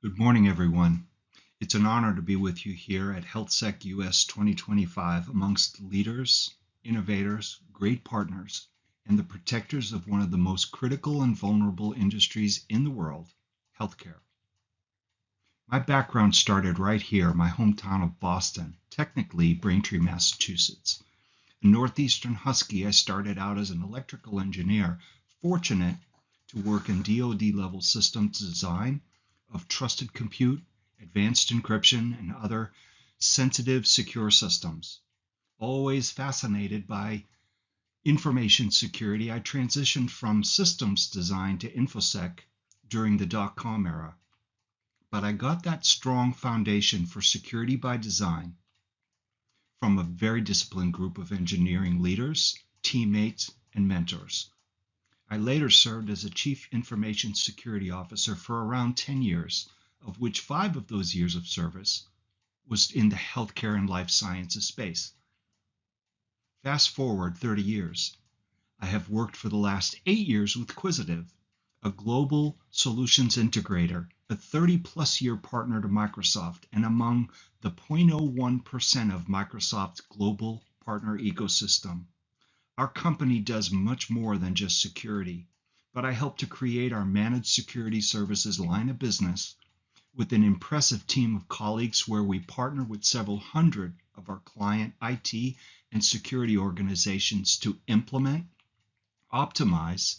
Good morning, everyone. It's an honor to be with you here at HealthSec US 2025 amongst leaders, innovators, great partners, and the protectors of one of the most critical and vulnerable industries in the world, healthcare. My background started right here, my hometown of Boston, technically Braintree, Massachusetts. A Northeastern Husky, I started out as an electrical engineer, fortunate to work in DoD level systems design of trusted compute, advanced encryption, and other sensitive, secure systems. Always fascinated by information security, I transitioned from systems design to InfoSec during the dot-com era. But I got that strong foundation for security by design from a very disciplined group of engineering leaders, teammates, and mentors. I later served as a Chief Information Security Officer for around 10 years, of which 5 of those years of service was in the healthcare and life sciences space. Fast forward 30 years. I have worked for the last 8 years with Quisitive, a global solutions integrator, a 30-plus year partner to Microsoft, and among the 0.01% of Microsoft's global partner ecosystem. Our company does much more than just security, but I help to create our managed security services line of business with an impressive team of colleagues where we partner with several hundred of our client IT and security organizations to implement, optimize,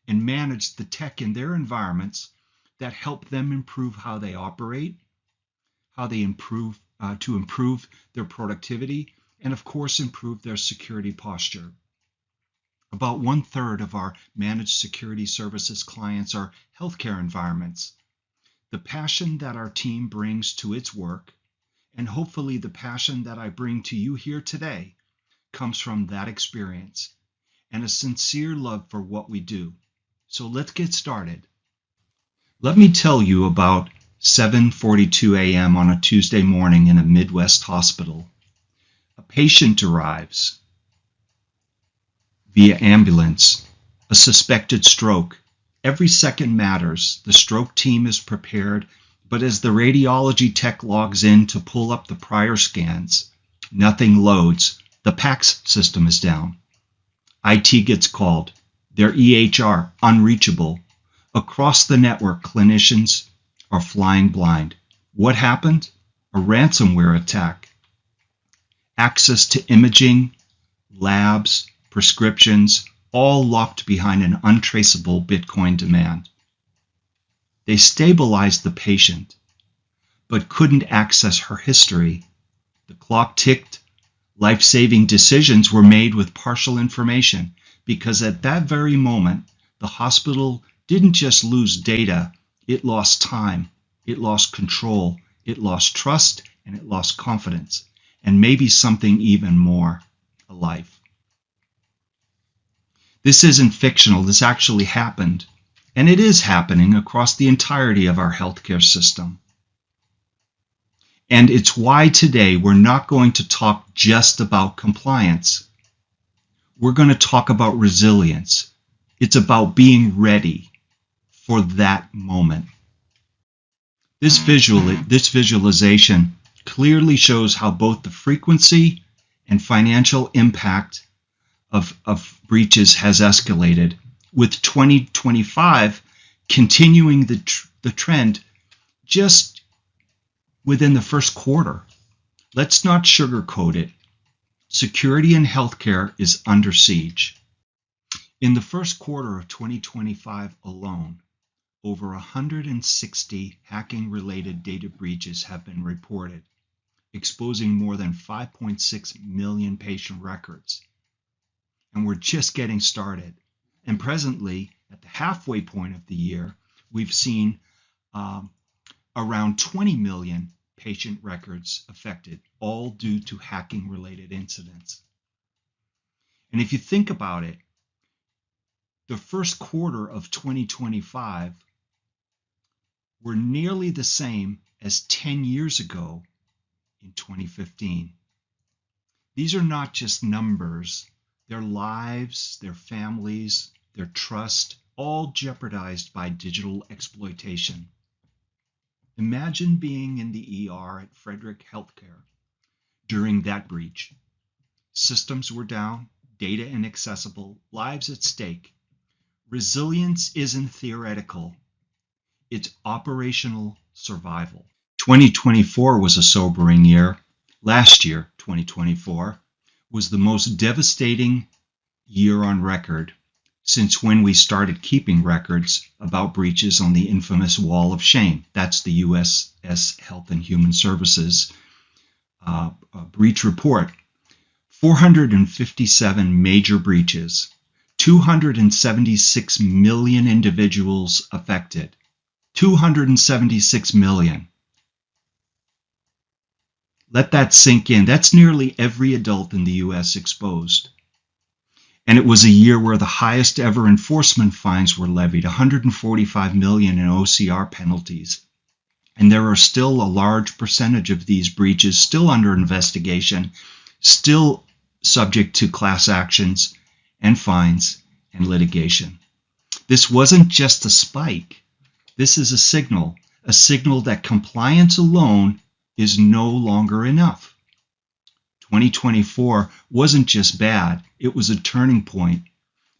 and manage the tech in their environments that help them improve how they operate, how they improve their productivity, and of course improve their security posture. About 1/3 of our managed security services clients are healthcare environments. The passion that our team brings to its work, and hopefully the passion that I bring to you here today, comes from that experience and a sincere love for what we do. So let's get started. Let me tell you about 7:42 a.m. on a Tuesday morning in a Midwest hospital. A patient arrives via ambulance, a suspected stroke. Every second matters. The stroke team is prepared, but as the radiology tech logs in to pull up the prior scans, nothing loads. The PACS system is down. IT gets called. Their EHR unreachable. Across the network, clinicians are flying blind. What happened? A ransomware attack. Access to imaging, labs, prescriptions, all locked behind an untraceable Bitcoin demand. They stabilized the patient, but couldn't access her history. The clock ticked. Life-saving decisions were made with partial information because at that very moment, the hospital didn't just lose data, it lost time, it lost control, it lost trust, and it lost confidence, and maybe something even more, a life. This isn't fictional, this actually happened, and it is happening across the entirety of our healthcare system. And it's why today we're not going to talk just about compliance. We're going to talk about resilience. It's about being ready for that moment. This visualization clearly shows how both the frequency and financial impact of breaches has escalated, with 2025 continuing the trend just within the first quarter. Let's not sugarcoat it. Security in healthcare is under siege. In the first quarter of 2025 alone, over 160 hacking-related data breaches have been reported, exposing more than 5.6 million patient records. And we're just getting started. And presently, at the halfway point of the year, we've seen around 20 million patient records affected, all due to hacking-related incidents. And if you think about it, the first quarter of 2025 were nearly the same as 10 years ago in 2015. These are not just numbers. Their lives, their families, their trust, all jeopardized by digital exploitation. Imagine being in the ER at Frederick Healthcare during that breach. Systems were down, data inaccessible, lives at stake. Resilience isn't theoretical, it's operational survival. 2024 was a sobering year. Last year, 2024, was the most devastating year on record since when we started keeping records about breaches on the infamous Wall of Shame. That's the USS Health and Human Services breach report. 457 major breaches, 276 million individuals affected. 276 million. Let that sink in. That's nearly every adult in the US exposed. And it was a year where the highest ever enforcement fines were levied, 145 million in OCR penalties. And there are still a large percentage of these breaches still under investigation, still subject to class actions and fines and litigation. This wasn't just a spike. This is a signal that compliance alone is no longer enough. 2024 wasn't just bad, it was a turning point.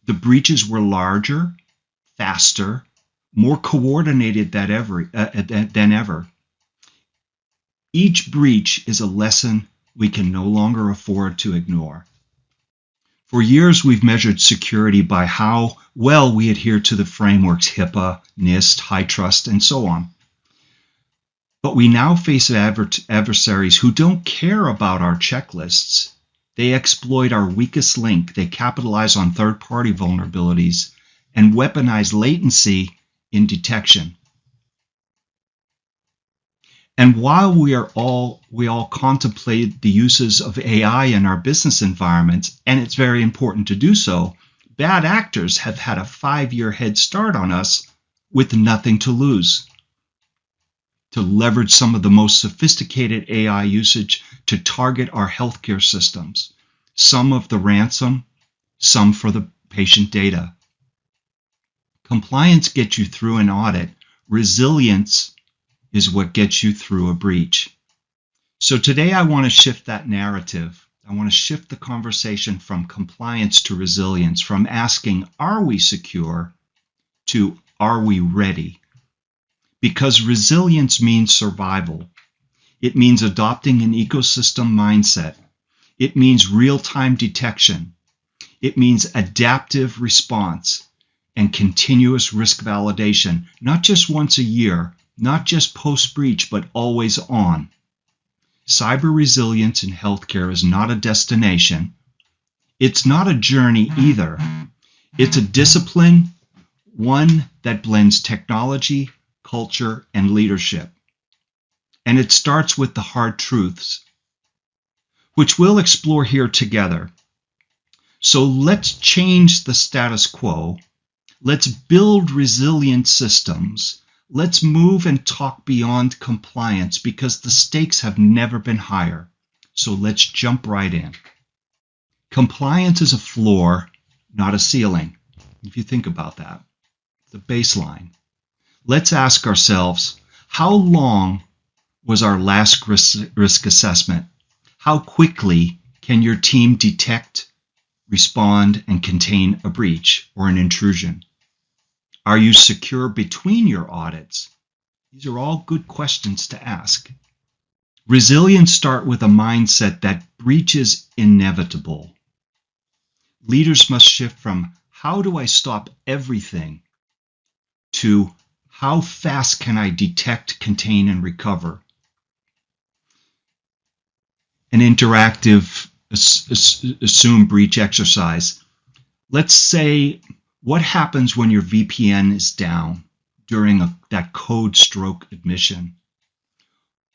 The breaches were larger, faster, more coordinated than ever. Each breach is a lesson we can no longer afford to ignore. For years, we've measured security by how well we adhere to the frameworks HIPAA, NIST, HITRUST, and so on. But we now face adversaries who don't care about our checklists. They exploit our weakest link. They capitalize on third-party vulnerabilities and weaponize latency in detection. And while we all contemplate the uses of AI in our business environments, and it's very important to do so, bad actors have had a 5-year head start on us with nothing to lose. To leverage some of the most sophisticated AI usage to target our healthcare systems, some of the ransom, some for the patient data. Compliance gets you through an audit. Resilience is what gets you through a breach. So today I want to shift that narrative. I want to shift the conversation from compliance to resilience, from asking, are we secure, to are we ready? Because resilience means survival. It means adopting an ecosystem mindset. It means real-time detection. It means adaptive response and continuous risk validation, not just once a year, not just post-breach, but always on. Cyber resilience in healthcare is not a destination. It's not a journey either. It's a discipline, one that blends technology, culture, and leadership. And it starts with the hard truths, which we'll explore here together. So let's change the status quo. Let's build resilient systems. Let's move and talk beyond compliance because the stakes have never been higher. So let's jump right in. Compliance is a floor, not a ceiling. If you think about that, the baseline. Let's ask ourselves, how long was our last risk assessment? How quickly can your team detect, respond, and contain a breach or an intrusion? Are you secure between your audits? These are all good questions to ask. Resilience starts with a mindset that breach is inevitable. Leaders must shift from how do I stop everything to how fast can I detect, contain, and recover? An interactive assume breach exercise. Let's say, what happens when your VPN is down during that code stroke admission?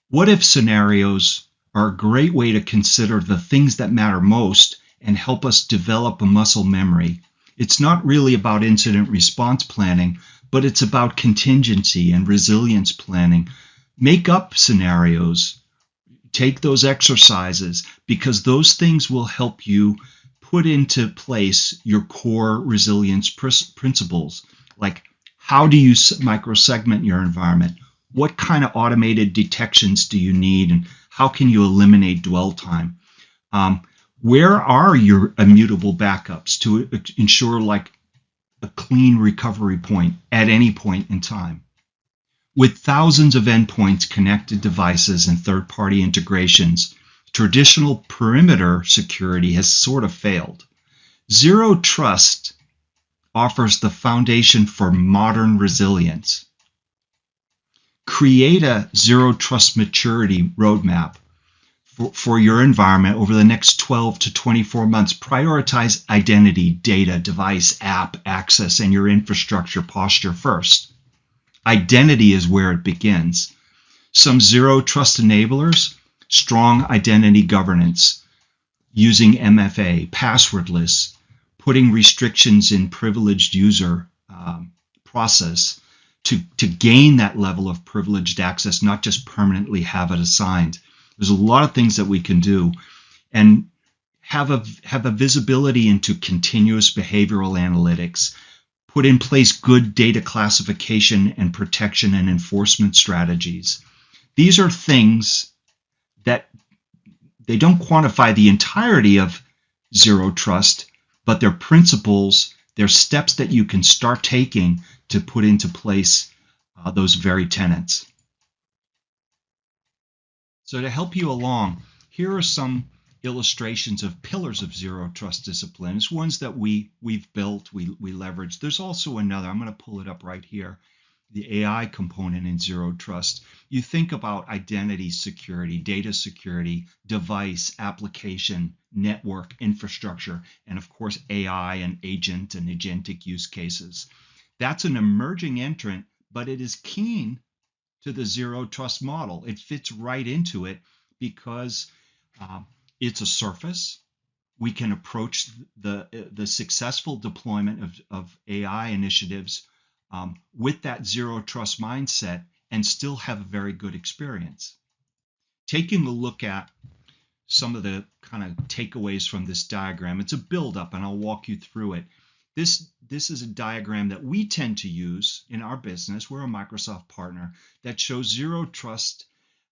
What if scenarios are a great way to consider the things that matter most and help us develop a muscle memory? It's not really about incident response planning, but it's about contingency and resilience planning. Make up scenarios. Take those exercises because those things will help you put into place your core resilience principles. Like, how do you microsegment your environment? what kind of automated detections do you need, and how can you eliminate dwell time? Where are your immutable backups to ensure like a clean recovery point at any point in time? With thousands of endpoints, connected devices, and third-party integrations, traditional perimeter security has sort of failed. Zero Trust offers the foundation for modern resilience. Create a Zero Trust maturity roadmap for your environment over the next 12 to 24 months. Prioritize identity, data, device, app, access, and your infrastructure posture first. Identity is where it begins. Some Zero Trust enablers: strong identity governance, using MFA, passwordless, putting restrictions in privileged user process to gain that level of privileged access, not just permanently have it assigned. There's a lot of things that we can do, and have a visibility into continuous behavioral analytics, put in place good data classification and protection and enforcement strategies. These are things that they don't quantify the entirety of Zero Trust, but they're principles, they're steps that you can start taking to put into place those very tenets. So to help you along, here are some illustrations of pillars of Zero Trust disciplines, ones that we've built, we leverage. There's also another, I'm going to pull it up right here, the AI component in Zero Trust. You think about identity security, data security, device, application, network, infrastructure, and of course AI and agent and agentic use cases. That's an emerging entrant, but it is keen to the Zero Trust model. It fits right into it because it's a surface. We can approach the successful deployment of AI initiatives with that Zero Trust mindset and still have a very good experience. Taking a look at some of the kind of takeaways from this diagram, it's a build-up, and I'll walk you through it. This is a diagram that we tend to use in our business. We're a Microsoft partner that shows Zero Trust,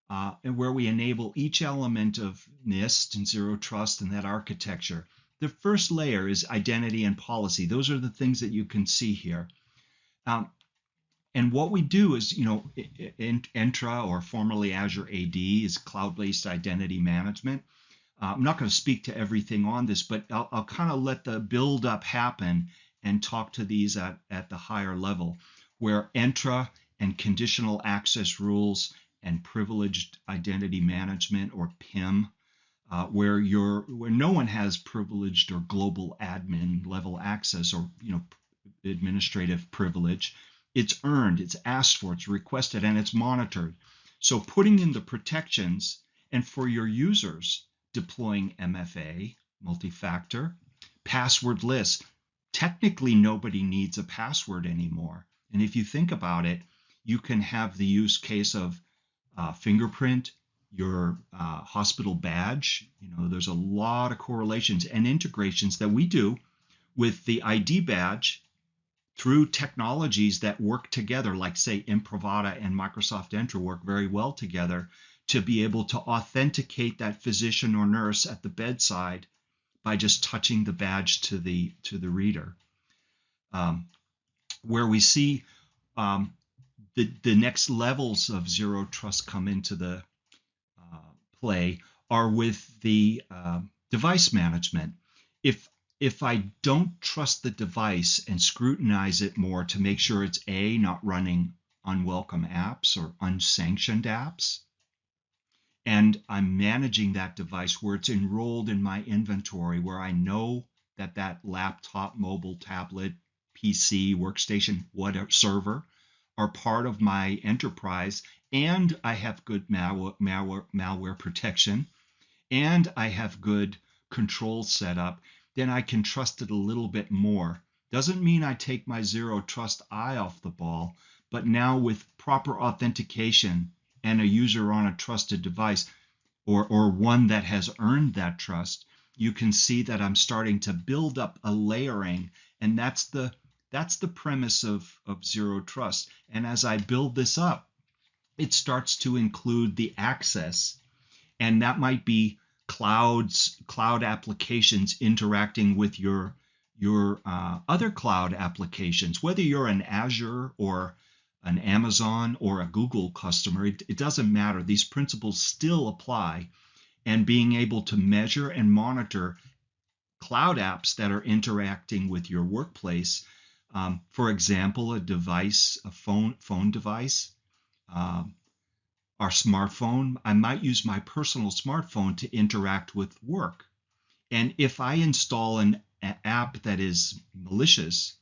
and where we enable each element of NIST and Zero Trust and that architecture. The first layer is identity and policy. Those are the things that you can see here. And what we do is, Entra, or formerly Azure AD, is cloud-based identity management. I'm not going to speak to everything on this, but I'll kind of let the build-up happen and talk to these at the higher level, where Entra and conditional access rules and privileged identity management, or PIM, where no one has privileged or global admin level access, or administrative privilege. It's earned, it's asked for, it's requested, and it's monitored. So putting in the protections, and for your users, deploying MFA, multi-factor, passwordless. Technically, nobody needs a password anymore. And if you think about it, you can have the use case of fingerprint, your hospital badge. There's a lot of correlations and integrations that we do with the ID badge through technologies that work together, like say Imprivata and Microsoft Entra work very well together to be able to authenticate that physician or nurse at the bedside by just touching the badge to the reader. Where we see the next levels of Zero Trust come into the play are with the device management. If I don't trust the device and scrutinize it more to make sure it's not running unwelcome apps or unsanctioned apps, and I'm managing that device where it's enrolled in my inventory, where I know that laptop, mobile, tablet, PC, workstation, whatever, server, are part of my enterprise, and I have good malware protection, and I have good controls set up, then I can trust it a little bit more. Doesn't mean I take my Zero Trust eye off the ball, but now with proper authentication and a user on a trusted device, or one that has earned that trust, you can see that I'm starting to build up a layering, and that's the premise of Zero Trust. And as I build this up, it starts to include the access, and that might be cloud applications interacting with your other cloud applications, whether you're an Azure or an Amazon or a Google customer. It doesn't matter. These principles still apply, and being able to measure and monitor cloud apps that are interacting with your workplace. For example, a device, a phone device, um, our smartphone. I might use my personal smartphone to interact with work. And if I install an app that is malicious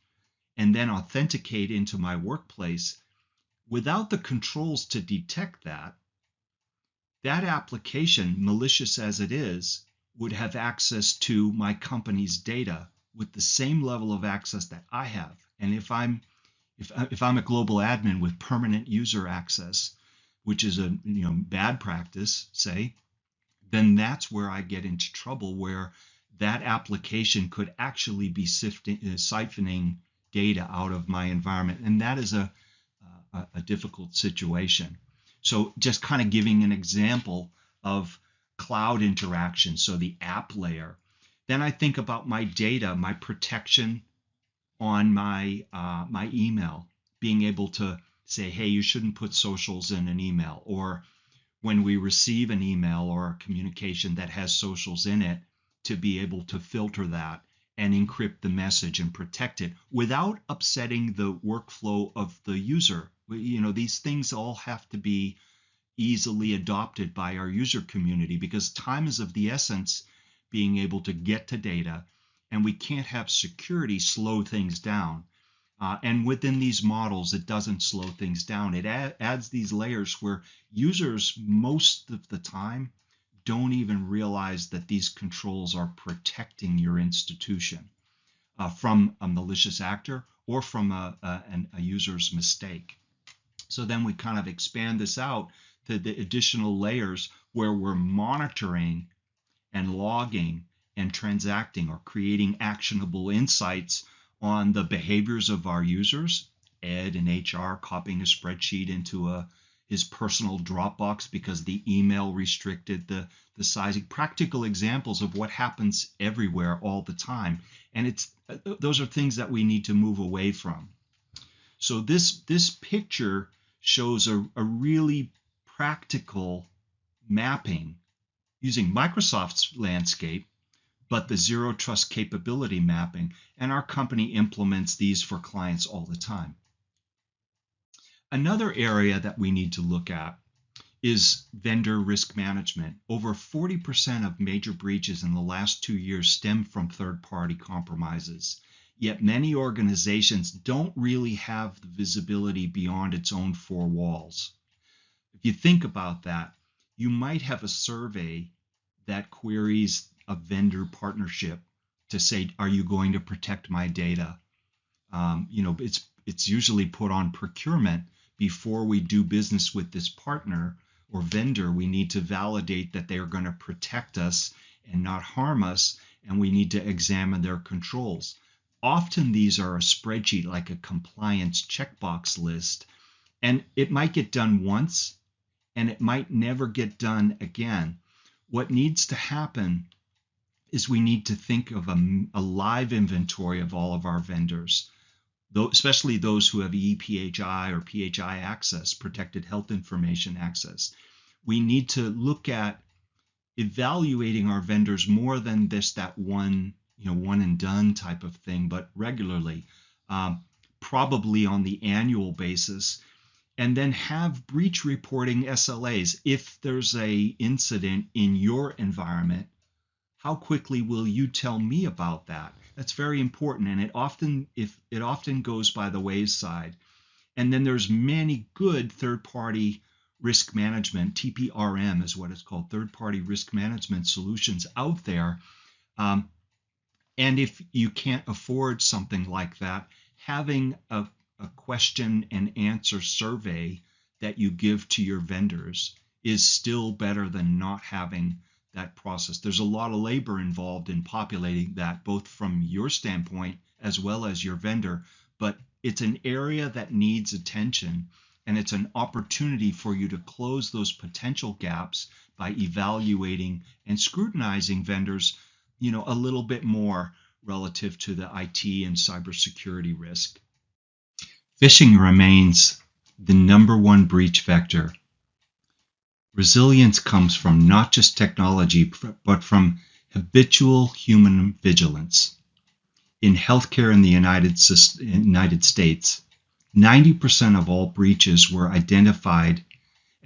and then authenticate into my workplace without the controls to detect that, that application, malicious as it is, would have access to my company's data with the same level of access that I have. And if I'm a global admin with permanent user access, which is a bad practice, say, then that's where I get into trouble, where that application could actually be siphoning data out of my environment, and that is a difficult situation. So just kind of giving an example of cloud interaction, so the app layer. Then I think about my data, my protection on my email, being able to say, hey, you shouldn't put socials in an email, or when we receive an email or a communication that has socials in it, to be able to filter that and encrypt the message and protect it without upsetting the workflow of the user. These things all have to be easily adopted by our user community, because time is of the essence, being able to get to data, and we can't have security slow things down. And within these models, it doesn't slow things down. It adds these layers where users most of the time don't even realize that these controls are protecting your institution from a malicious actor or from a user's mistake. So then we kind of expand this out to the additional layers where we're monitoring and logging and transacting or creating actionable insights on the behaviors of our users. Ed in HR copying a spreadsheet into his personal Dropbox because the email restricted the sizing. Practical examples of what happens everywhere all the time. And those are things that we need to move away from. So this picture shows a really practical mapping using Microsoft's landscape, but the zero trust capability mapping, and our company implements these for clients all the time. Another area that we need to look at is vendor risk management. Over 40% of major breaches in the last 2 years stem from third-party compromises. Yet many organizations don't really have the visibility beyond its own four walls. If you think about that, you might have a survey that queries a vendor partnership to say, are you going to protect my data? It's usually put on procurement. Before we do business with this partner or vendor, we need to validate that they are going to protect us and not harm us, and we need to examine their controls. Often these are a spreadsheet, like a compliance checkbox list, and it might get done once and it might never get done again. What needs to happen is we need to think of a live inventory of all of our vendors, especially those who have EPHI or PHI access, protected health information access. We need to look at evaluating our vendors more than just that one and done type of thing, but regularly, probably on the annual basis, and then have breach reporting SLAs. If there's a incident in your environment, how quickly will you tell me about that? That's very important, and it often goes by the wayside. And then there's many good third-party risk management, TPRM is what it's called, third-party risk management solutions out there. And if you can't afford something like that, having a question and answer survey that you give to your vendors is still better than not having that process. There's a lot of labor involved in populating that, both from your standpoint as well as your vendor, but it's an area that needs attention. and it's an opportunity for you to close those potential gaps by evaluating and scrutinizing vendors, a little bit more relative to the IT and cybersecurity risk. Phishing remains the number one breach vector. Resilience comes from not just technology, but from habitual human vigilance. In healthcare in the United States, 90% of all breaches were identified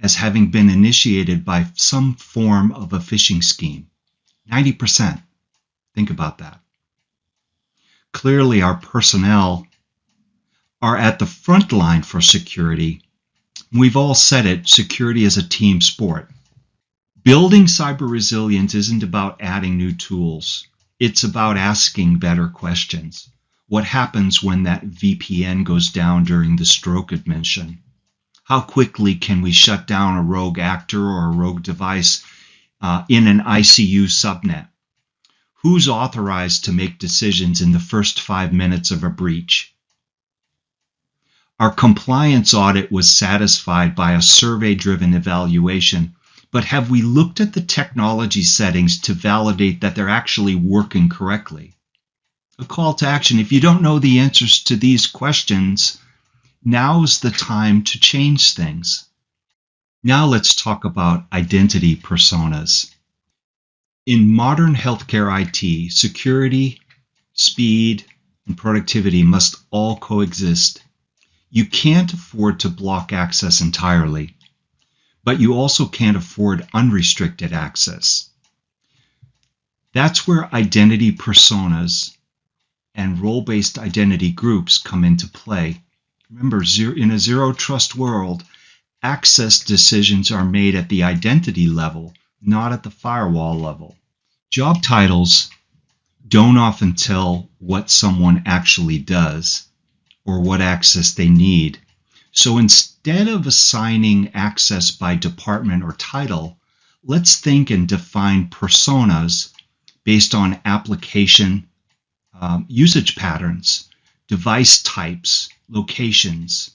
as having been initiated by some form of a phishing scheme. 90%. Think about that. Clearly, our personnel are at the front line for security. We've all said it, security is a team sport. Building cyber resilience isn't about adding new tools. It's about asking better questions. What happens when that VPN goes down during the stroke admission? How quickly can we shut down a rogue actor or a rogue device in an ICU subnet? Who's authorized to make decisions in the first 5 minutes of a breach? Our compliance audit was satisfied by a survey-driven evaluation, but have we looked at the technology settings to validate that they're actually working correctly? A call to action. If you don't know the answers to these questions, now's the time to change things. Now let's talk about identity personas. In modern healthcare IT, security, speed, and productivity must all coexist. You can't afford to block access entirely, but you also can't afford unrestricted access. That's where identity personas and role-based identity groups come into play. Remember, in a zero-trust world, access decisions are made at the identity level, not at the firewall level. Job titles don't often tell what someone actually does or what access they need. So instead of assigning access by department or title, let's think and define personas based on application usage patterns, device types, locations,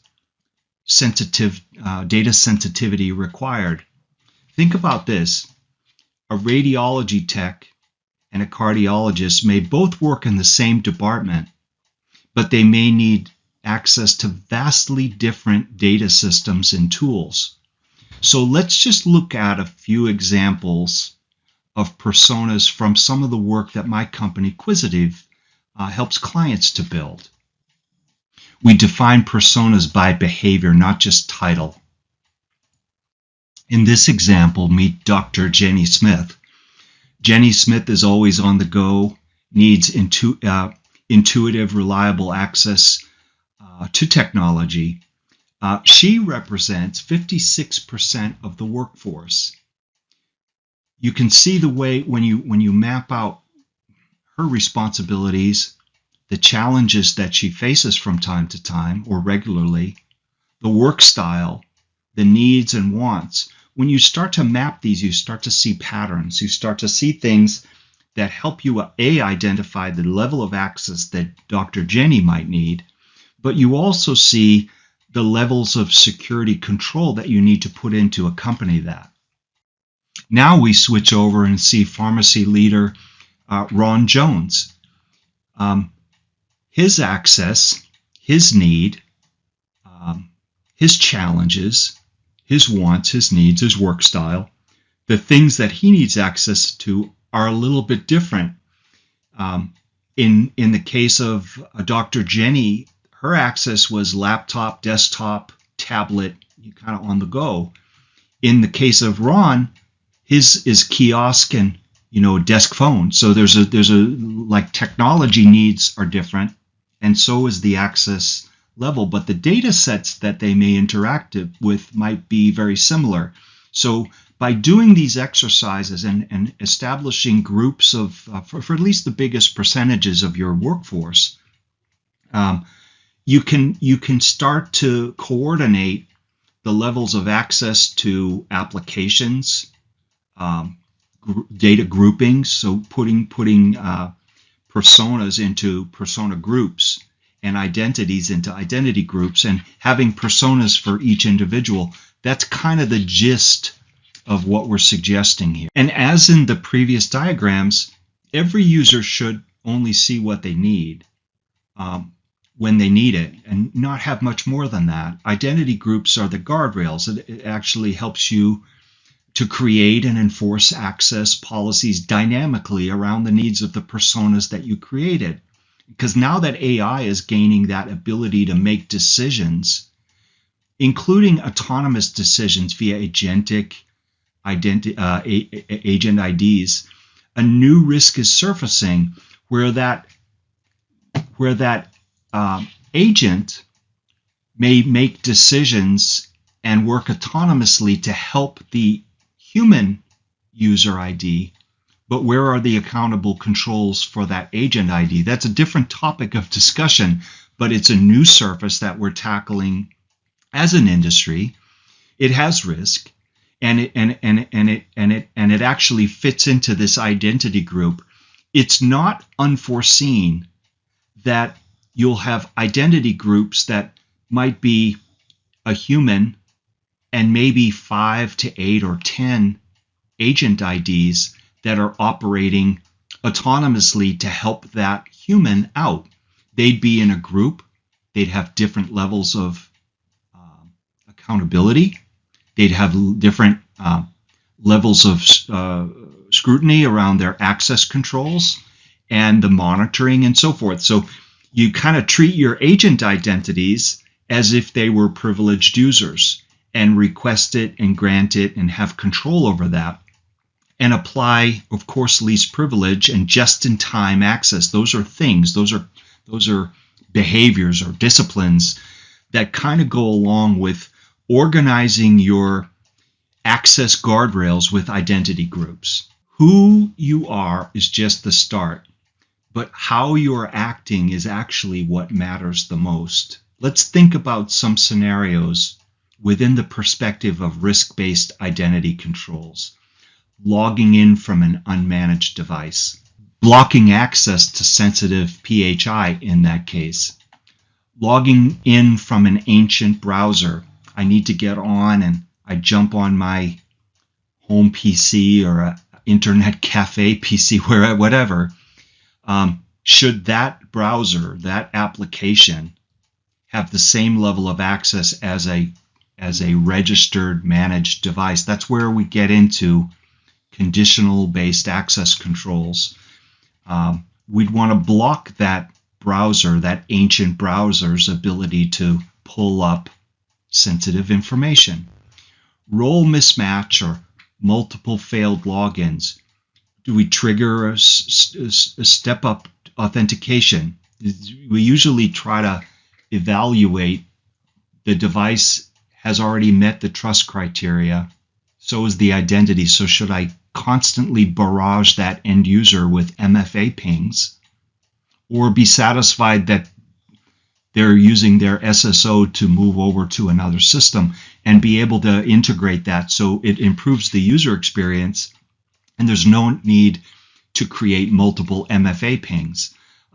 data sensitivity required. Think about this. A radiology tech and a cardiologist may both work in the same department, but they may need access to vastly different data systems and tools. So let's just look at a few examples of personas from some of the work that my company, Quisitive, helps clients to build. We define personas by behavior, not just title. In this example, meet Dr. Jenny Smith. Jenny Smith is always on the go, needs intuitive, reliable access to technology. She represents 56% of the workforce. You can see the way when you map out her responsibilities, the challenges that she faces from time to time or regularly, the work style, the needs and wants. When you start to map these, you start to see patterns. You start to see things that help you identify the level of access that Dr. Jenny might need, but you also see the levels of security control that you need to put in to accompany that. Now we switch over and see pharmacy leader Ron Jones. His access, his need, his challenges, his wants, his needs, his work style, the things that he needs access to are a little bit different. In the case of Dr. Jenny, her access was laptop, desktop, tablet, kind of on the go. In the case of Ron, his is kiosk and desk phone. So there's a like technology needs are different, and so is the access level, but the data sets that they may interact with might be very similar. So by doing these exercises and establishing groups of, for at least the biggest percentages of your workforce, you can start to coordinate the levels of access to applications, data groupings, so putting personas into persona groups, and identities into identity groups and having personas for each individual. That's kind of the gist of what we're suggesting here. And as in the previous diagrams, every user should only see what they need when they need it and not have much more than that. Identity groups are the guardrails. It actually helps you to create and enforce access policies dynamically around the needs of the personas that you created. Because now that AI is gaining that ability to make decisions, including autonomous decisions via agentic agent IDs, a new risk is surfacing where that agent may make decisions and work autonomously to help the human user ID, but where are the accountable controls for that agent ID? That's a different topic of discussion, but it's a new surface that we're tackling as an industry. It has risk, and it actually fits into this identity group. It's not unforeseen that you'll have identity groups that might be a human and maybe 5 to 8 or 10 agent IDs that are operating autonomously to help that human out. They'd be in a group. They'd have different levels of accountability. They'd have different levels of scrutiny around their access controls and the monitoring and so forth. So you kind of treat your agent identities as if they were privileged users and request it and grant it and have control over that and apply, of course, least privilege and just-in-time access. Those are things, those are behaviors or disciplines that kind of go along with organizing your access guardrails with identity groups. Who you are is just the start, but how you are acting is actually what matters the most. Let's think about some scenarios within the perspective of risk-based identity controls. Logging in from an unmanaged device, blocking access to sensitive PHI in that case, logging in from an ancient browser. I need to get on and I jump on my home PC or an internet cafe PC, whatever. Should that browser, that application, have the same level of access as a registered managed device? That's where we get into conditional based access controls. We'd want to block that browser, that ancient browser's ability to pull up sensitive information. Role mismatch or multiple failed logins. Do we trigger a step-up authentication? We usually try to evaluate the device has already met the trust criteria. So is the identity. So should I constantly barrage that end user with MFA pings or be satisfied that they're using their SSO to move over to another system and be able to integrate that so it improves the user experience and there's no need to create multiple MFA pings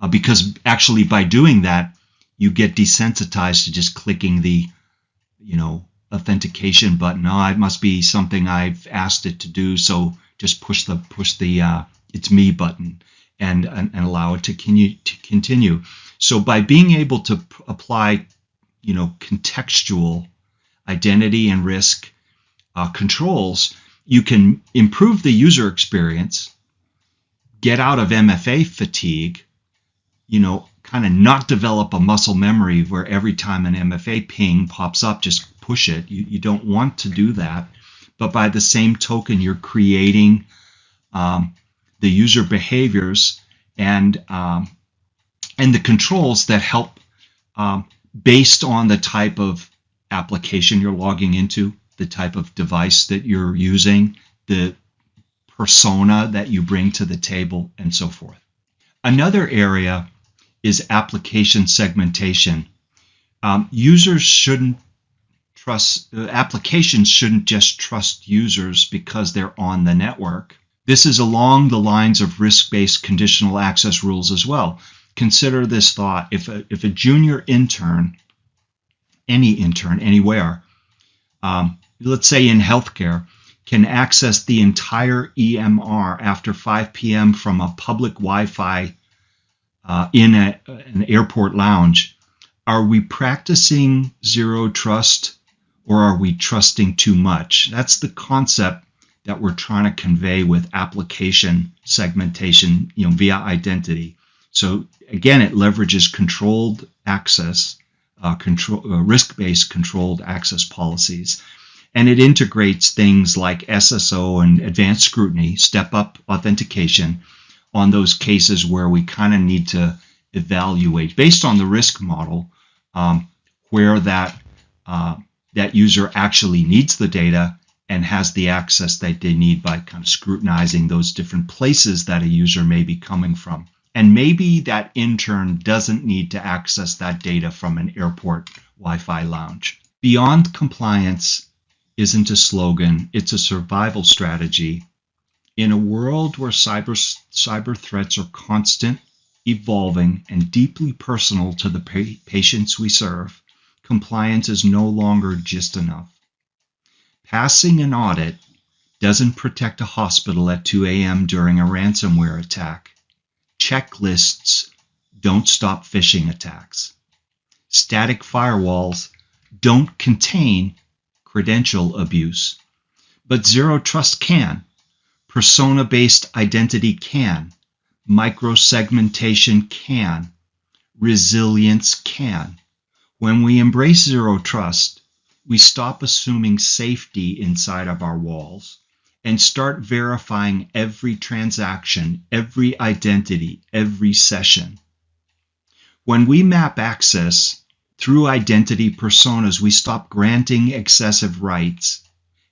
because actually by doing that you get desensitized to just clicking the authentication button. Oh, it must be something I've asked it to do, so just push the it's me button and allow it to continue. So by being able to apply contextual identity and risk controls, you can improve the user experience, get out of MFA fatigue, kind of not develop a muscle memory where every time an MFA ping pops up, just push it. You don't want to do that. But by the same token, you're creating the user behaviors and the controls that help based on the type of application you're logging into, the type of device that you're using, the persona that you bring to the table, and so forth. Another area is application segmentation. Users shouldn't trust, applications shouldn't just trust users because they're on the network. This is along the lines of risk-based conditional access rules as well. consider this thought. If a junior intern, any intern, anywhere, let's say in healthcare, can access the entire EMR after 5 p.m. from a public Wi-Fi in an airport lounge, are we practicing zero trust, or are we trusting too much? That's the concept that we're trying to convey with application segmentation, via identity. So again, it leverages controlled access, risk-based controlled access policies, and it integrates things like SSO and advanced scrutiny, step-up authentication, on those cases where we kind of need to evaluate based on the risk model where that user actually needs the data and has the access that they need by kind of scrutinizing those different places that a user may be coming from. And maybe that intern doesn't need to access that data from an airport Wi-Fi lounge. Beyond compliance isn't a slogan, it's a survival strategy. In a world where cyber threats are constant, evolving, and deeply personal to the patients we serve, compliance is no longer just enough. Passing an audit doesn't protect a hospital at 2 a.m. during a ransomware attack. Checklists don't stop phishing attacks. Static firewalls don't contain credential abuse, but zero trust can. Persona-based identity can. Microsegmentation can. Resilience can. When we embrace zero trust, we stop assuming safety inside of our walls and start verifying every transaction, every identity, every session. When we map access through identity personas, we stop granting excessive rights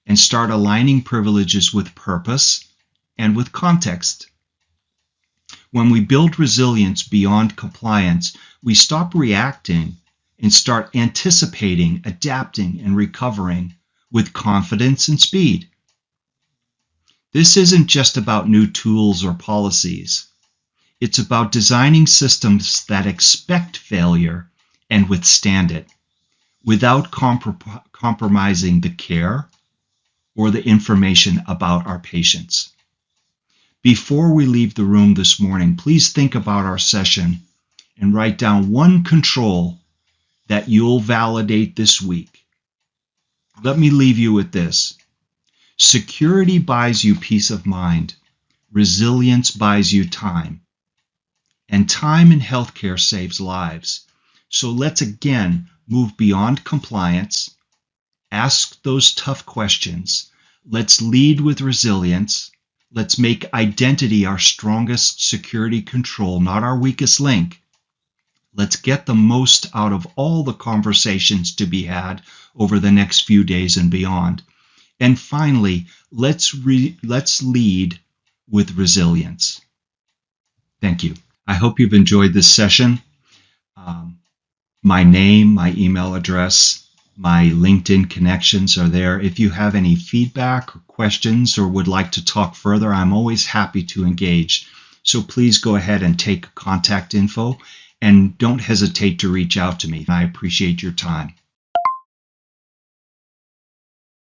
and start aligning privileges with purpose and with context. When we build resilience beyond compliance, we stop reacting and start anticipating, adapting, and recovering with confidence and speed. This isn't just about new tools or policies. It's about designing systems that expect failure and withstand it without compromising the care or the information about our patients. Before we leave the room this morning, please think about our session and write down one control that you'll validate this week. Let me leave you with this. Security buys you peace of mind. Resilience buys you time. And time in healthcare saves lives. So let's again move beyond compliance. Ask those tough questions. Let's lead with resilience. Let's make identity our strongest security control, not our weakest link. Let's get the most out of all the conversations to be had over the next few days and beyond. And finally, let's lead with resilience. Thank you. I hope you've enjoyed this session. My name, my email address, my LinkedIn connections are there. If you have any feedback or questions or would like to talk further, I'm always happy to engage. So please go ahead and take contact info and don't hesitate to reach out to me. I appreciate your time.